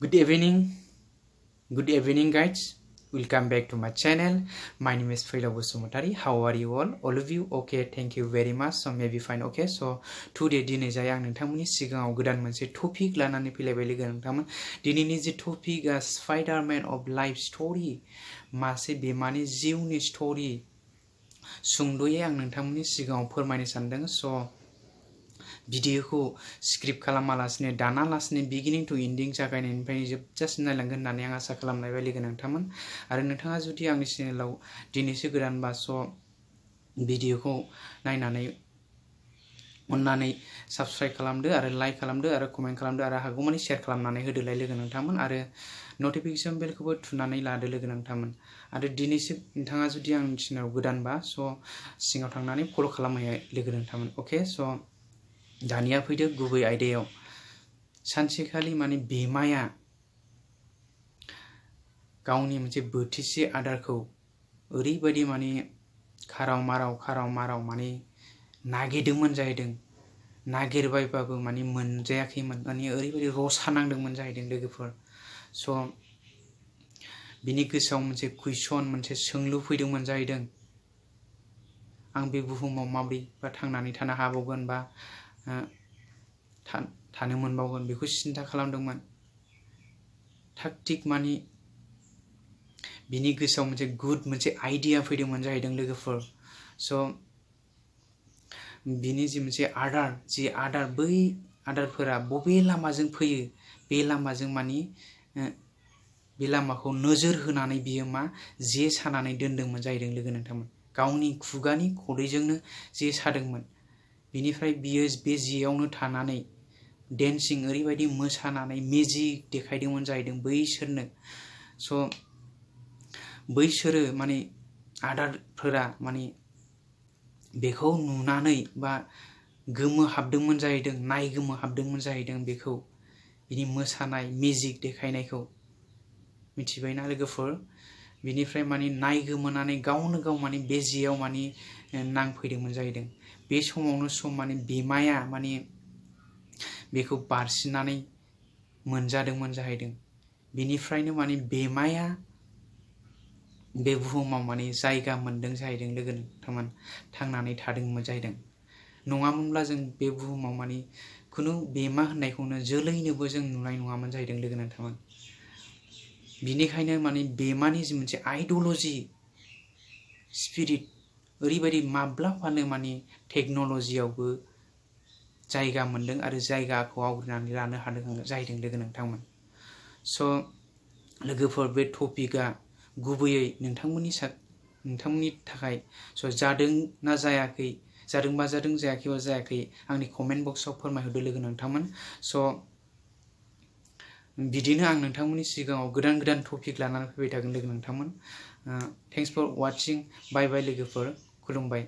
Good evening guys. Welcome back to my channel. My name is Failaw Busumutari. How are you all? All of you okay? Thank you very much. So maybe fine. Okay. So today दिनै जाय आं नोंथांमोननि सिगाङाव गोदान मोनसे topic लानानै फैलायबाय लोगो नोंथांमोन। दिनैनि जे टपिकआ स्पाइडारमेन अफ लाइफ स्टोरी मासे बिमानि जिउनि स्टोरी सुंद'यै आं नोंथांमोननि सिगाङाव फोरमायनो सानदों। So भिडिअखौ स्क्रिप्ट खालामालासिनो दानालासिनो बिगिनिं टु एन्डिं जागायनायनिफ्राय जोबजासिम नायलांगोन होननानै आं आसा खालामनाय लोगो नोंथांमोन। आरो नोंथाङा जुदि आंनि चेनेलाव दिनैसो गोदानबा भिडिअखौ नायनानै अन्नानै साबस्क्राइब खालामदो आरो लाइक खालामदो आरो कमेन्ट खालामदो आरो हागौमानि शेयार खालामनानै होदोलाय लोगो नोंथांमोन आरो नटिफिकेसन बेलखौबो थुनानै लादो लोगो नोंथांमोन। आरो दिनैसो नोंथाङा जुदि आंनि चेनेलाव गोदानबा सिङाव थांनानै फल' खालामहै लोगो नोंथांमोन। अके दानिया फैदो गुबै आयदायाव। सानसेखालि माने बिमाया गावनि मोनसे बोथिसे आदारखौ ओरैबायदि माने खाराव माराव माने नागिरदोंमोन जाहैदों। नागिरबायबाबो माने मोनजायाखैमोन, माने ओरैबायदि रसा नांदोंमोन जाहैदों लोगोफोर। बिनि गोसोआव मोनसे कुइसन, मोनसे सोंलु फैदोंमोन जाहैदों। आं बे बुहुमाव माब्रैबा थांनानै थानो हाबावगोन बा थानो मोनबावगोन बेखौ सिन्था खालामदोंमोन। थाग थिग माने बिनि गोसोआव मोनसे आइडिया फैदोंमोन जाहैदों लोगोफोर। बिनि जि मोनसे आदार बै आदारफोरा बबे लामाजों फैयो, बे लामाजों माने बे लामाखौ नोजोर होनानै बियो जे सानानै दोन्दोंमोन जाहैदों लोगो नोंथांमोन। गावनि खुगानि खदैजोंनो जे सादोंमोन। बिनिफ्राय बियो बे जेयावनो थानानै डेन्सिं ओरैबायदि मोसानानै मेजिक देखायदोंमोन जाहैदों बैसोरनो। बैसोरो माने आदारफोरा माने बेखौ नुनानै बा गोमोहाबदोंमोन जाहैदों, नायगोमोहाबदोंमन जाहैदों बेखौ, बिनि मोसानाय मेजिक देखायनायखौ। मिथिबायना लोगोफोर? बिनिफ्राय माने नायगोमोनानै गावनो गाव माने बे जेयाव माने नांफैदोंमोन जाहैदों। बे समावनो माने बिमाया माने बेखौ बारसिनानै मोनजादोंमोन जाहैदों। बिनिफ्रायनो माने बिमाया बे बुहुमाव माने जायगा मोनदों जाहैदों लोगो नोंथांमोन, थांनानै थादोंमोन जाहैदों। नङामोनब्ला जों बे बुहुमाव माने खुनु बिमा होननायखौनो जोलैनोबो जों नुनाय नङामोन जाहैदों लोगो नोंथांमोन। बिनिखायनो माने बिमानि जि मोनसे आइडिय'लजि, स्पिरिट ओरैबायदि माब्लाबानो माने टेक्न'लजियावबो जायगा मोनदों आरो जायगाखौ आवग्रिनानै लानो हादों जाहैदों लोगो नोंथांमोन। लोगोफोर, बे टपिकआ गुबैयै नोंथांमोननि थाखाय जादों ना जायाखै, जादोंबा जादों, जायाखैबा जायाखै, आंनि कमेन्ट बक्सआव फोरमायहरदो लोगो नोंथांमोन। बिदिनो आं नोंथांमोननि सिगाङाव गोदान टपिक लानानै फैबाय थागोन लोगो नोंथांमोन। Thanks four वाचिं। बाय बाय लोगोफोर, खुलुमबाय।